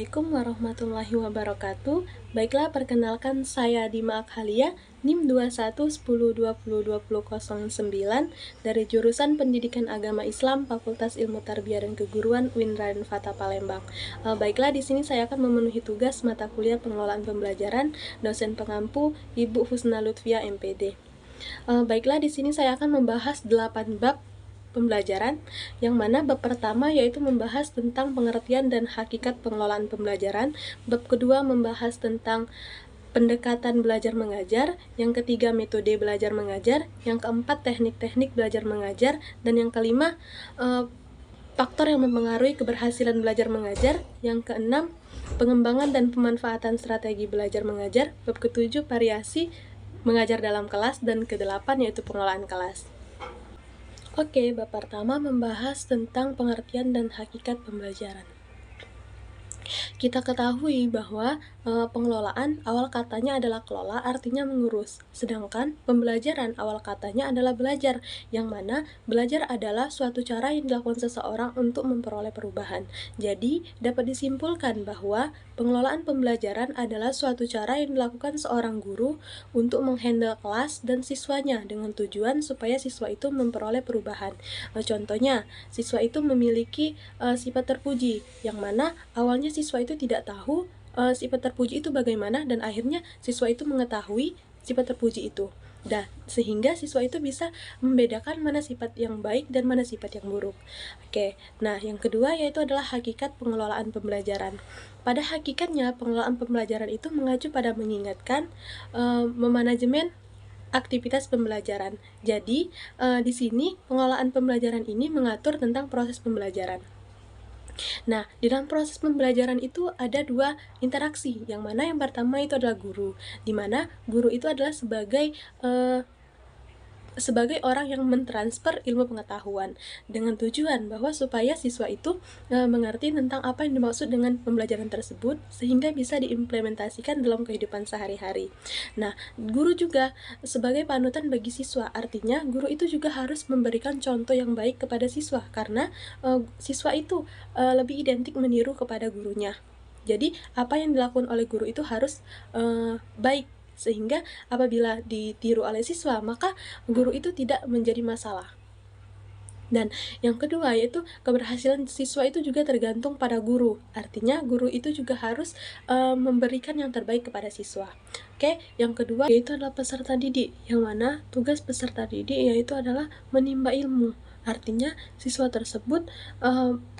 Assalamualaikum warahmatullahi wabarakatuh. Baiklah, perkenalkan saya Dima Akhalia, NIM 2110202009 dari jurusan Pendidikan Agama Islam Fakultas Ilmu Tarbiyah dan Keguruan UIN Raden Fatah Palembang. Baiklah, di sini saya akan memenuhi tugas mata kuliah pengelolaan pembelajaran dosen pengampu Ibu Husna Lutfia MPD. Baiklah, di sini saya akan membahas 8 bab pembelajaran, yang mana bab pertama yaitu membahas tentang pengertian dan hakikat pengelolaan pembelajaran, bab kedua membahas tentang pendekatan belajar mengajar, yang ketiga metode belajar mengajar, yang keempat teknik-teknik belajar mengajar, dan yang kelima faktor yang mempengaruhi keberhasilan belajar mengajar, yang keenam pengembangan dan pemanfaatan strategi belajar mengajar, bab ketujuh variasi mengajar dalam kelas, dan kedelapan yaitu pengelolaan kelas. Oke, bab pertama membahas tentang pengertian dan hakikat pembelajaran. Kita ketahui bahwa pengelolaan awal katanya adalah kelola, artinya mengurus. Sedangkan pembelajaran awal katanya adalah belajar, yang mana belajar adalah suatu cara yang dilakukan seseorang untuk memperoleh perubahan. Jadi, dapat disimpulkan bahwa pengelolaan pembelajaran adalah suatu cara yang dilakukan seorang guru untuk menghandle kelas dan siswanya dengan tujuan supaya siswa itu memperoleh perubahan. Contohnya, siswa itu memiliki sifat terpuji, yang mana awalnya siswa itu tidak tahu sifat terpuji itu bagaimana, dan akhirnya siswa itu mengetahui sifat terpuji itu. Sehingga siswa itu bisa membedakan mana sifat yang baik dan mana sifat yang buruk. Oke, nah yang kedua yaitu adalah hakikat pengelolaan pembelajaran. Pada hakikatnya, pengelolaan pembelajaran itu mengacu pada mengingatkan memanajemen aktivitas pembelajaran. Jadi, di sini pengelolaan pembelajaran ini mengatur tentang proses pembelajaran. Nah, di dalam proses pembelajaran itu ada dua interaksi, yang mana yang pertama itu adalah guru, di mana guru itu adalah sebagai orang yang mentransfer ilmu pengetahuan dengan tujuan bahwa supaya siswa itu mengerti tentang apa yang dimaksud dengan pembelajaran tersebut sehingga bisa diimplementasikan dalam kehidupan sehari-hari. Nah, guru juga sebagai panutan bagi siswa, artinya guru itu juga harus memberikan contoh yang baik kepada siswa karena siswa itu lebih identik meniru kepada gurunya. Jadi, apa yang dilakukan oleh guru itu harus baik, sehingga apabila ditiru oleh siswa, maka guru itu tidak menjadi masalah. Dan yang kedua yaitu keberhasilan siswa itu juga tergantung pada guru. Artinya guru itu juga harus memberikan yang terbaik kepada siswa. Oke, yang kedua yaitu adalah peserta didik, yang mana tugas peserta didik yaitu adalah menimba ilmu. Artinya siswa tersebut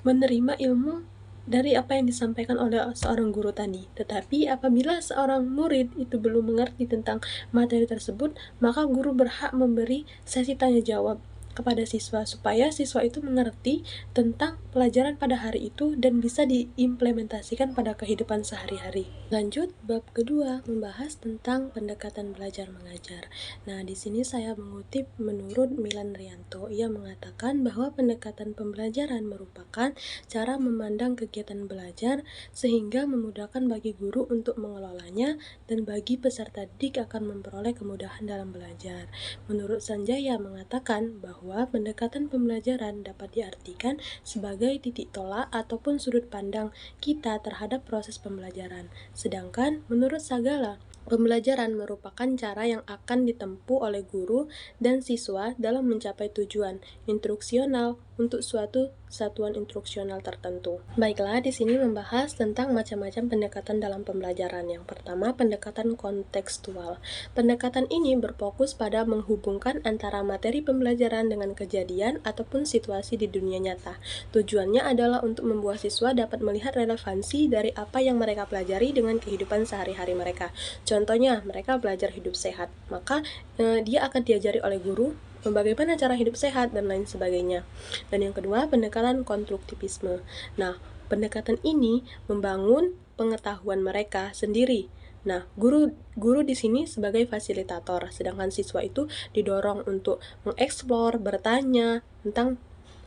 menerima ilmu dari apa yang disampaikan oleh seorang guru tadi. Tetapi apabila seorang murid itu belum mengerti tentang materi tersebut, maka guru berhak memberi sesi tanya jawab kepada siswa supaya siswa itu mengerti tentang pelajaran pada hari itu dan bisa diimplementasikan pada kehidupan sehari-hari. Lanjut, bab kedua membahas tentang pendekatan belajar mengajar. Nah, di sini saya mengutip menurut Milan Rianto. Ia mengatakan bahwa pendekatan pembelajaran merupakan cara memandang kegiatan belajar sehingga memudahkan bagi guru untuk mengelolanya dan bagi peserta didik akan memperoleh kemudahan dalam belajar. Menurut Sanjaya mengatakan bahwa pendekatan pembelajaran dapat diartikan sebagai titik tolak ataupun sudut pandang kita terhadap proses pembelajaran. Sedangkan menurut Sagala, pembelajaran merupakan cara yang akan ditempuh oleh guru dan siswa dalam mencapai tujuan instruksional untuk suatu satuan instruksional tertentu. Baiklah, di sini membahas tentang macam-macam pendekatan dalam pembelajaran. Yang pertama, pendekatan kontekstual. Pendekatan ini berfokus pada menghubungkan antara materi pembelajaran dengan kejadian ataupun situasi di dunia nyata. Tujuannya adalah untuk membuat siswa dapat melihat relevansi dari apa yang mereka pelajari dengan kehidupan sehari-hari mereka. Contohnya, mereka belajar hidup sehat, maka dia akan diajari oleh guru bagaimana cara hidup sehat dan lain sebagainya. Dan yang kedua, pendekatan konstruktivisme. Nah, pendekatan ini membangun pengetahuan mereka sendiri. Nah, guru di sini sebagai fasilitator, sedangkan siswa itu didorong untuk mengeksplor, bertanya tentang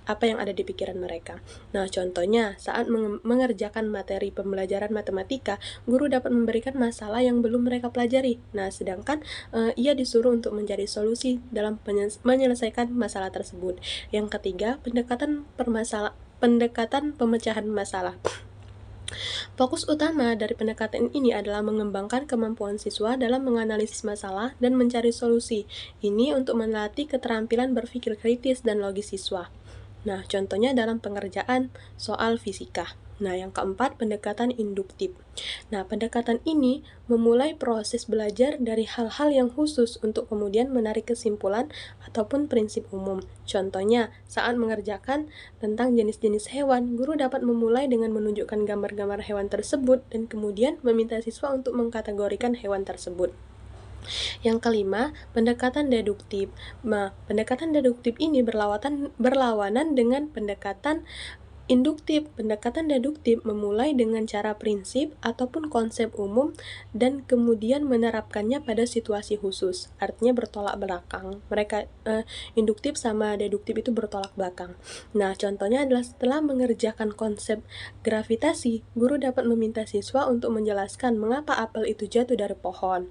apa yang ada di pikiran mereka. Nah, contohnya saat mengerjakan materi pembelajaran matematika, guru dapat memberikan masalah yang belum mereka pelajari. Nah, sedangkan ia disuruh untuk mencari solusi dalam menyelesaikan masalah tersebut. Yang ketiga, pendekatan pemecahan masalah. Fokus utama dari pendekatan ini adalah mengembangkan kemampuan siswa dalam menganalisis masalah dan mencari solusi. Ini untuk melatih keterampilan berpikir kritis dan logis siswa. Nah, contohnya dalam pengerjaan soal fisika. Nah, yang keempat, pendekatan induktif. Nah, pendekatan ini memulai proses belajar dari hal-hal yang khusus untuk kemudian menarik kesimpulan ataupun prinsip umum. Contohnya, saat mengerjakan tentang jenis-jenis hewan, guru dapat memulai dengan menunjukkan gambar-gambar hewan tersebut dan kemudian meminta siswa untuk mengkategorikan hewan tersebut. Yang kelima, pendekatan deduktif. Nah, pendekatan deduktif ini berlawanan dengan pendekatan induktif. Pendekatan deduktif memulai dengan cara prinsip ataupun konsep umum dan kemudian menerapkannya pada situasi khusus. Artinya bertolak belakang. Induktif sama deduktif itu bertolak belakang. Nah, contohnya adalah setelah mengerjakan konsep gravitasi, guru dapat meminta siswa untuk menjelaskan mengapa apel itu jatuh dari pohon.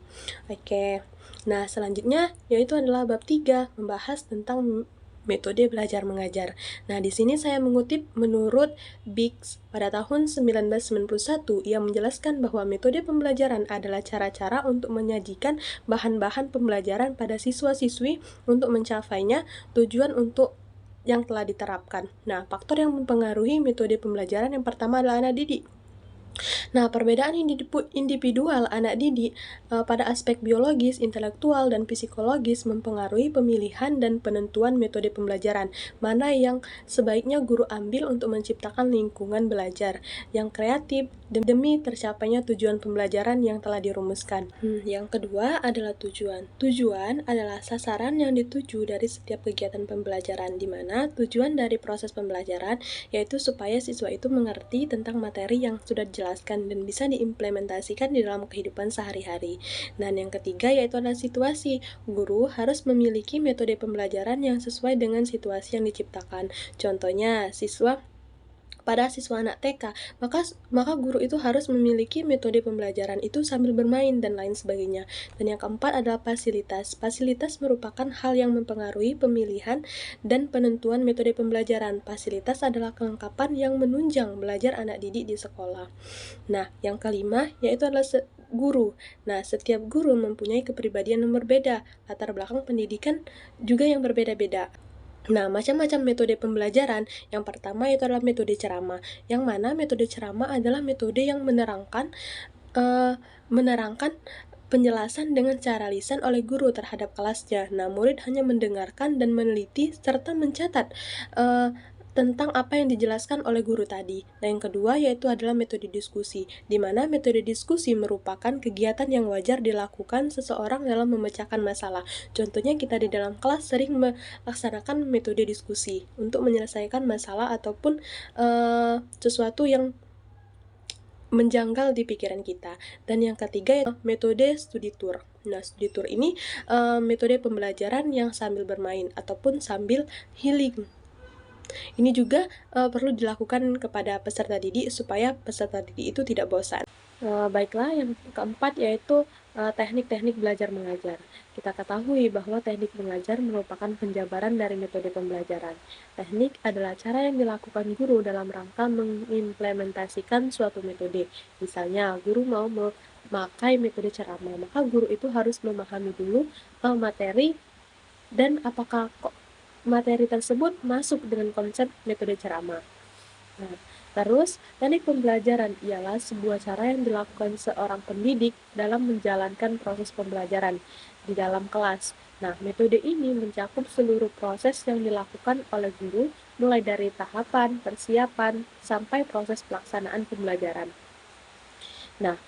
Oke. Nah, selanjutnya yaitu adalah bab 3, membahas tentang metode belajar mengajar. Nah, di sini saya mengutip menurut Biggs pada tahun 1991, ia menjelaskan bahwa metode pembelajaran adalah cara-cara untuk menyajikan bahan-bahan pembelajaran pada siswa-siswi untuk mencapainya tujuan untuk yang telah diterapkan. Nah, faktor yang mempengaruhi metode pembelajaran yang pertama adalah anak didik. Nah, perbedaan individual anak didik pada aspek biologis, intelektual, dan psikologis mempengaruhi pemilihan dan penentuan metode pembelajaran, mana yang sebaiknya guru ambil untuk menciptakan lingkungan belajar yang kreatif demi tercapainya tujuan pembelajaran yang telah dirumuskan. Yang kedua adalah tujuan. Tujuan adalah sasaran yang dituju dari setiap kegiatan pembelajaran, di mana tujuan dari proses pembelajaran yaitu supaya siswa itu mengerti tentang materi yang sudah dijelaskan dan bisa diimplementasikan di dalam kehidupan sehari-hari. Dan yang ketiga yaitu adalah situasi. Guru harus memiliki metode pembelajaran yang sesuai dengan situasi yang diciptakan. Contohnya, pada siswa anak TK, maka guru itu harus memiliki metode pembelajaran itu sambil bermain dan lain sebagainya. Dan yang keempat adalah fasilitas. Fasilitas merupakan hal yang mempengaruhi pemilihan dan penentuan metode pembelajaran. Fasilitas adalah kelengkapan yang menunjang belajar anak didik di sekolah. Nah, yang kelima yaitu adalah guru. Nah, setiap guru mempunyai kepribadian yang berbeda, latar belakang pendidikan juga yang berbeda-beda. Nah, macam-macam metode pembelajaran. Yang pertama itu adalah metode ceramah, yang mana metode ceramah adalah metode yang menerangkan penjelasan dengan cara lisan oleh guru terhadap kelasnya. Nah, murid hanya mendengarkan dan meneliti serta mencatat tentang apa yang dijelaskan oleh guru tadi. Nah, yang kedua yaitu adalah metode diskusi, di mana metode diskusi merupakan kegiatan yang wajar dilakukan seseorang dalam memecahkan masalah. Contohnya kita di dalam kelas sering melaksanakan metode diskusi untuk menyelesaikan masalah ataupun sesuatu yang menjanggal di pikiran kita. Dan yang ketiga yaitu metode studi tour. Nah, studi tour ini metode pembelajaran yang sambil bermain ataupun sambil healing. Ini juga perlu dilakukan kepada peserta didik supaya peserta didik itu tidak bosan. Baiklah, yang keempat yaitu teknik-teknik belajar mengajar. Kita ketahui bahwa teknik mengajar merupakan penjabaran dari metode pembelajaran. Teknik adalah cara yang dilakukan guru dalam rangka mengimplementasikan suatu metode. Misalnya, guru mau memakai metode ceramah, maka guru itu harus memahami dulu materi dan apakah materi tersebut masuk dengan konsep metode ceramah. Nah, terus, teknik pembelajaran ialah sebuah cara yang dilakukan seorang pendidik dalam menjalankan proses pembelajaran di dalam kelas. Nah, metode ini mencakup seluruh proses yang dilakukan oleh guru, mulai dari tahapan, persiapan, sampai proses pelaksanaan pembelajaran. Nah,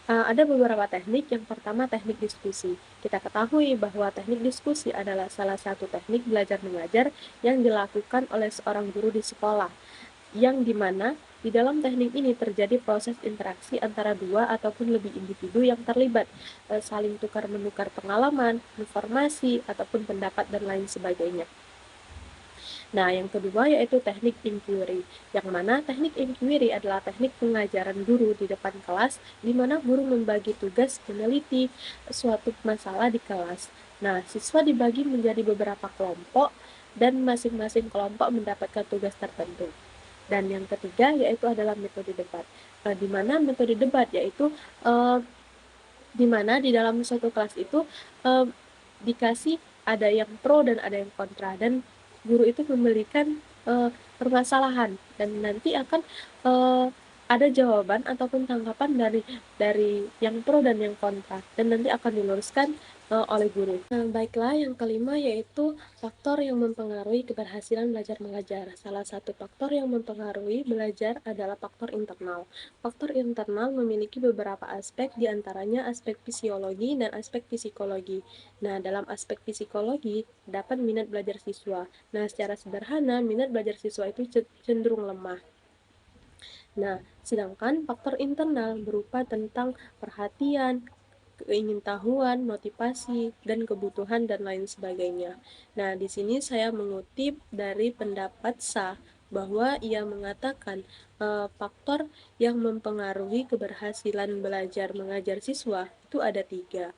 ada beberapa teknik. Yang pertama, teknik diskusi. Kita ketahui bahwa teknik diskusi adalah salah satu teknik belajar mengajar yang dilakukan oleh seorang guru di sekolah, yang dimana di dalam teknik ini terjadi proses interaksi antara dua ataupun lebih individu yang terlibat, saling tukar-menukar pengalaman, informasi, ataupun pendapat, dan lain sebagainya. Nah, yang kedua yaitu teknik inquiry, yang mana teknik inquiry adalah teknik pengajaran guru di depan kelas, di mana guru membagi tugas meneliti suatu masalah di kelas. Nah, siswa dibagi menjadi beberapa kelompok, dan masing-masing kelompok mendapatkan tugas tertentu. Dan yang ketiga yaitu adalah metode debat. Di mana metode debat yaitu di mana di dalam suatu kelas itu dikasih ada yang pro dan ada yang kontra, dan guru itu memberikan permasalahan dan nanti akan ada jawaban ataupun tanggapan dari yang pro dan yang kontra, dan nanti akan diluruskan oleh guru. Nah, baiklah, yang kelima yaitu faktor yang mempengaruhi keberhasilan belajar mengajar. Salah satu faktor yang mempengaruhi belajar adalah faktor internal. Faktor internal memiliki beberapa aspek, diantaranya aspek fisiologi dan aspek psikologi. Nah, dalam aspek psikologi, dapat minat belajar siswa. Nah, secara sederhana, minat belajar siswa itu cenderung lemah. Nah, sedangkan faktor internal berupa tentang perhatian, keingintahuan, motivasi, dan kebutuhan, dan lain sebagainya. Nah, di sini saya mengutip dari pendapat Sa bahwa ia mengatakan faktor yang mempengaruhi keberhasilan belajar mengajar siswa itu ada 3.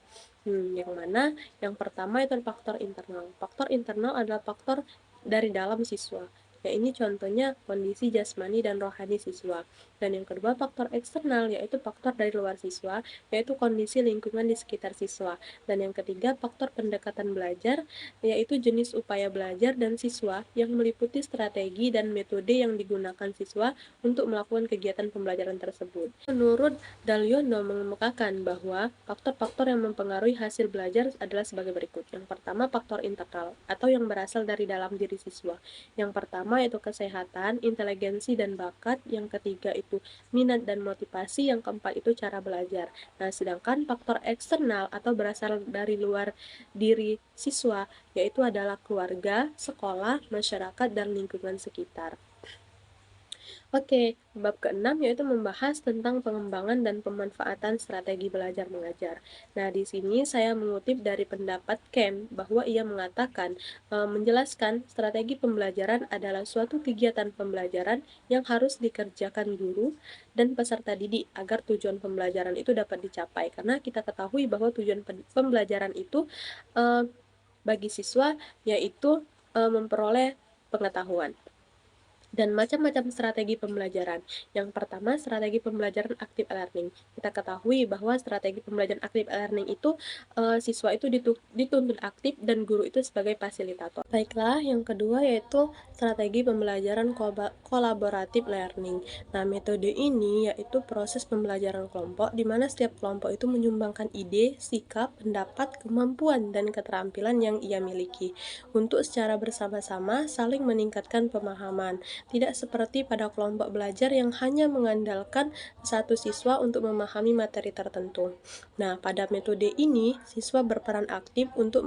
Yang mana yang pertama itu faktor internal. Faktor internal adalah faktor dari dalam siswa. Ya, ini contohnya kondisi jasmani dan rohani siswa. Dan yang kedua faktor eksternal, yaitu faktor dari luar siswa, yaitu kondisi lingkungan di sekitar siswa. Dan yang ketiga faktor pendekatan belajar, yaitu jenis upaya belajar dan siswa yang meliputi strategi dan metode yang digunakan siswa untuk melakukan kegiatan pembelajaran tersebut. Menurut Daliono mengemukakan bahwa faktor-faktor yang mempengaruhi hasil belajar adalah sebagai berikut. Yang pertama faktor internal atau yang berasal dari dalam diri siswa. Yang pertama itu kesehatan, inteligensi, dan bakat. Yang ketiga itu minat dan motivasi. Yang keempat itu cara belajar. Nah, sedangkan faktor eksternal atau berasal dari luar diri siswa yaitu adalah keluarga, sekolah, masyarakat, dan lingkungan sekitar. Oke, bab ke-6 yaitu membahas tentang pengembangan dan pemanfaatan strategi belajar mengajar. Nah, di sini saya mengutip dari pendapat Kem bahwa ia mengatakan menjelaskan strategi pembelajaran adalah suatu kegiatan pembelajaran yang harus dikerjakan guru dan peserta didik agar tujuan pembelajaran itu dapat dicapai. Karena kita ketahui bahwa tujuan pembelajaran itu bagi siswa yaitu memperoleh pengetahuan. Dan macam-macam strategi pembelajaran. Yang pertama, strategi pembelajaran active learning. Kita ketahui bahwa strategi pembelajaran active learning itu siswa itu dituntut aktif dan guru itu sebagai fasilitator. Baiklah, yang kedua yaitu strategi pembelajaran kolaboratif learning. Nah, metode ini yaitu proses pembelajaran kelompok di mana setiap kelompok itu menyumbangkan ide, sikap, pendapat, kemampuan, dan keterampilan yang ia miliki untuk secara bersama-sama saling meningkatkan pemahaman. Tidak seperti pada kelompok belajar yang hanya mengandalkan satu siswa untuk memahami materi tertentu. Nah, pada metode ini, siswa berperan aktif untuk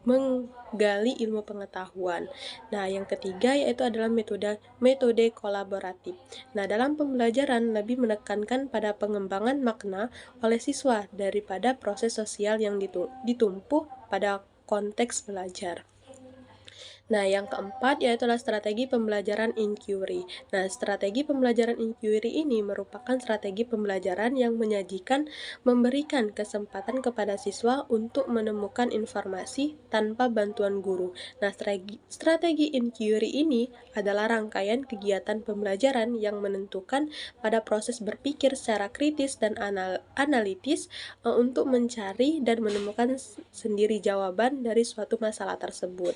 menggali ilmu pengetahuan. Nah, yang ketiga yaitu adalah metode kolaboratif. Nah, dalam pembelajaran lebih menekankan pada pengembangan makna oleh siswa daripada proses sosial yang ditumpuh pada konteks belajar. Nah, yang keempat yaitu strategi pembelajaran inquiry. Nah, strategi pembelajaran inquiry ini merupakan strategi pembelajaran yang memberikan kesempatan kepada siswa untuk menemukan informasi tanpa bantuan guru. Nah, strategi inquiry ini adalah rangkaian kegiatan pembelajaran yang menentukan pada proses berpikir secara kritis dan analitis untuk mencari dan menemukan sendiri jawaban dari suatu masalah tersebut.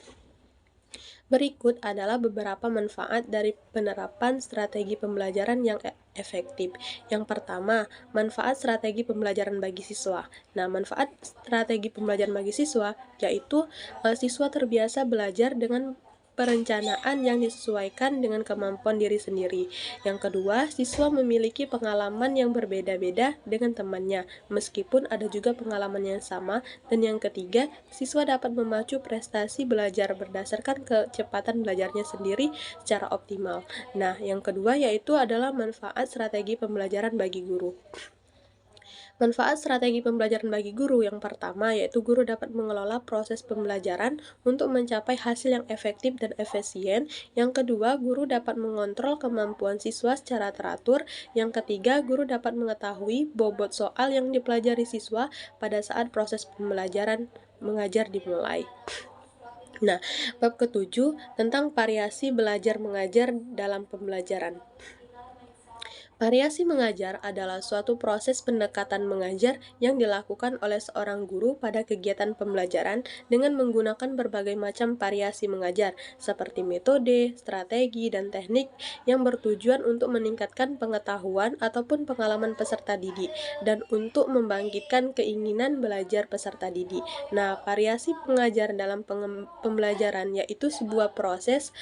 Berikut adalah beberapa manfaat dari penerapan strategi pembelajaran yang efektif. Yang pertama, manfaat strategi pembelajaran bagi siswa. Nah, manfaat strategi pembelajaran bagi siswa yaitu siswa terbiasa belajar dengan perencanaan yang disesuaikan dengan kemampuan diri sendiri. Yang kedua, siswa memiliki pengalaman yang berbeda-beda dengan temannya, meskipun ada juga pengalaman yang sama. Dan yang ketiga, siswa dapat memacu prestasi belajar berdasarkan kecepatan belajarnya sendiri secara optimal. Nah, yang kedua yaitu adalah manfaat strategi pembelajaran bagi guru. Manfaat strategi pembelajaran bagi guru yang pertama yaitu guru dapat mengelola proses pembelajaran untuk mencapai hasil yang efektif dan efisien. Yang kedua, guru dapat mengontrol kemampuan siswa secara teratur. Yang ketiga, guru dapat mengetahui bobot soal yang dipelajari siswa pada saat proses pembelajaran mengajar dimulai. Nah, bab ketujuh tentang variasi belajar mengajar dalam pembelajaran. Variasi mengajar adalah suatu proses pendekatan mengajar yang dilakukan oleh seorang guru pada kegiatan pembelajaran dengan menggunakan berbagai macam variasi mengajar, seperti metode, strategi, dan teknik yang bertujuan untuk meningkatkan pengetahuan ataupun pengalaman peserta didik dan untuk membangkitkan keinginan belajar peserta didik. Nah, variasi mengajar dalam pembelajaran yaitu sebuah proses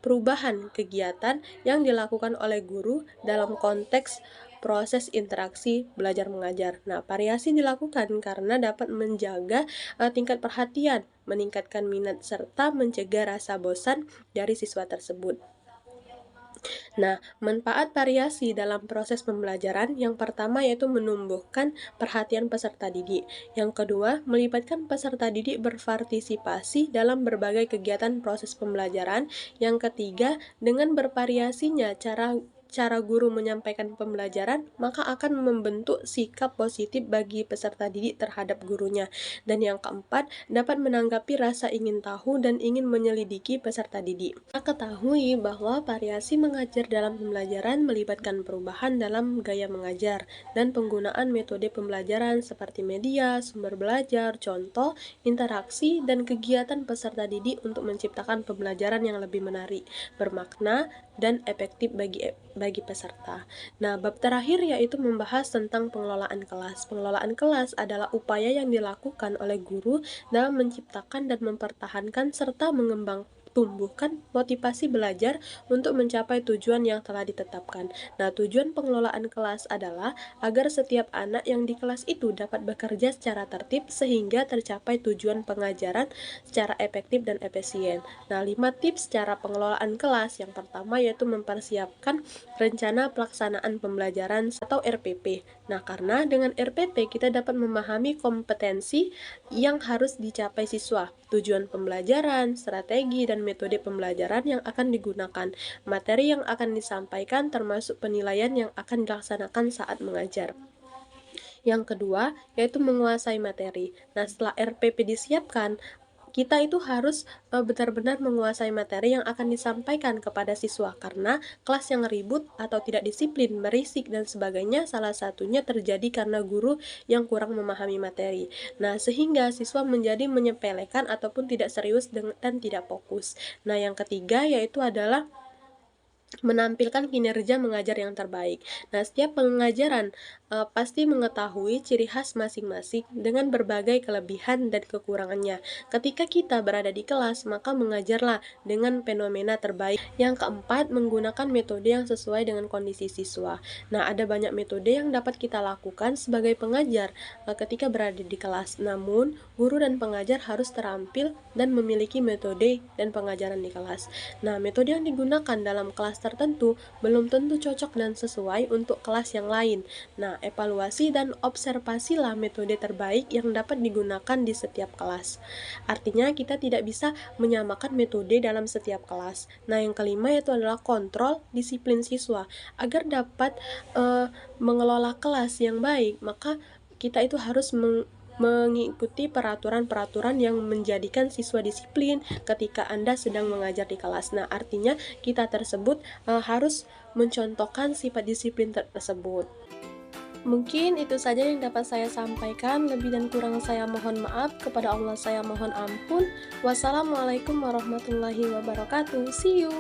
perubahan kegiatan yang dilakukan oleh guru dalam konteks proses interaksi belajar mengajar. Nah, variasi dilakukan karena dapat menjaga tingkat perhatian, meningkatkan minat serta mencegah rasa bosan dari siswa tersebut. Nah, manfaat variasi dalam proses pembelajaran yang pertama yaitu menumbuhkan perhatian peserta didik. Yang kedua, melibatkan peserta didik berpartisipasi dalam berbagai kegiatan proses pembelajaran. Yang ketiga, dengan bervariasinya cara guru menyampaikan pembelajaran, maka akan membentuk sikap positif bagi peserta didik terhadap gurunya. Dan yang keempat, dapat menanggapi rasa ingin tahu dan ingin menyelidiki peserta didik. Kita ketahui bahwa variasi mengajar dalam pembelajaran melibatkan perubahan dalam gaya mengajar dan penggunaan metode pembelajaran seperti media, sumber belajar, contoh, interaksi, dan kegiatan peserta didik untuk menciptakan pembelajaran yang lebih menarik, bermakna, dan efektif bagi peserta. Nah, bab terakhir yaitu membahas tentang pengelolaan kelas. Pengelolaan kelas adalah upaya yang dilakukan oleh guru dalam menciptakan dan mempertahankan serta tumbuhkan motivasi belajar untuk mencapai tujuan yang telah ditetapkan. Nah, tujuan pengelolaan kelas adalah agar setiap anak yang di kelas itu dapat bekerja secara tertib sehingga tercapai tujuan pengajaran secara efektif dan efisien. Nah, 5 tips cara pengelolaan kelas. Yang pertama yaitu mempersiapkan rencana pelaksanaan pembelajaran atau RPP. Nah, karena dengan RPP kita dapat memahami kompetensi yang harus dicapai siswa, tujuan pembelajaran, strategi, dan metode pembelajaran yang akan digunakan, materi yang akan disampaikan, termasuk penilaian yang akan dilaksanakan saat mengajar. Yang kedua, yaitu menguasai materi. Nah, setelah RPP disiapkan, kita itu harus benar-benar menguasai materi yang akan disampaikan kepada siswa, karena kelas yang ribut atau tidak disiplin, berisik, dan sebagainya salah satunya terjadi karena guru yang kurang memahami materi. Nah, sehingga siswa menjadi menyepelekan ataupun tidak serius dan tidak fokus. Nah, yang ketiga yaitu adalah menampilkan kinerja mengajar yang terbaik. Nah, setiap pengajaran pasti mengetahui ciri khas masing-masing dengan berbagai kelebihan dan kekurangannya. Ketika kita berada di kelas, maka mengajarlah dengan fenomena terbaik. Yang keempat, menggunakan metode yang sesuai dengan kondisi siswa. Nah, ada banyak metode yang dapat kita lakukan sebagai pengajar ketika berada di kelas. Namun, guru dan pengajar harus terampil dan memiliki metode dan pengajaran di kelas. Nah, metode yang digunakan dalam kelas tertentu belum tentu cocok dan sesuai untuk kelas yang lain. Nah, evaluasi dan observasilah metode terbaik yang dapat digunakan di setiap kelas. Artinya, kita tidak bisa menyamakan metode dalam setiap kelas. Nah, yang kelima yaitu adalah kontrol disiplin siswa. Agar dapat mengelola kelas yang baik, maka kita itu harus mengikuti peraturan-peraturan yang menjadikan siswa disiplin ketika Anda sedang mengajar di kelas. Nah, artinya kita tersebut harus mencontohkan sifat disiplin tersebut. Mungkin itu saja yang dapat saya sampaikan. Lebih dan kurang saya mohon maaf. Kepada Allah saya mohon ampun. Wassalamualaikum warahmatullahi wabarakatuh. See you.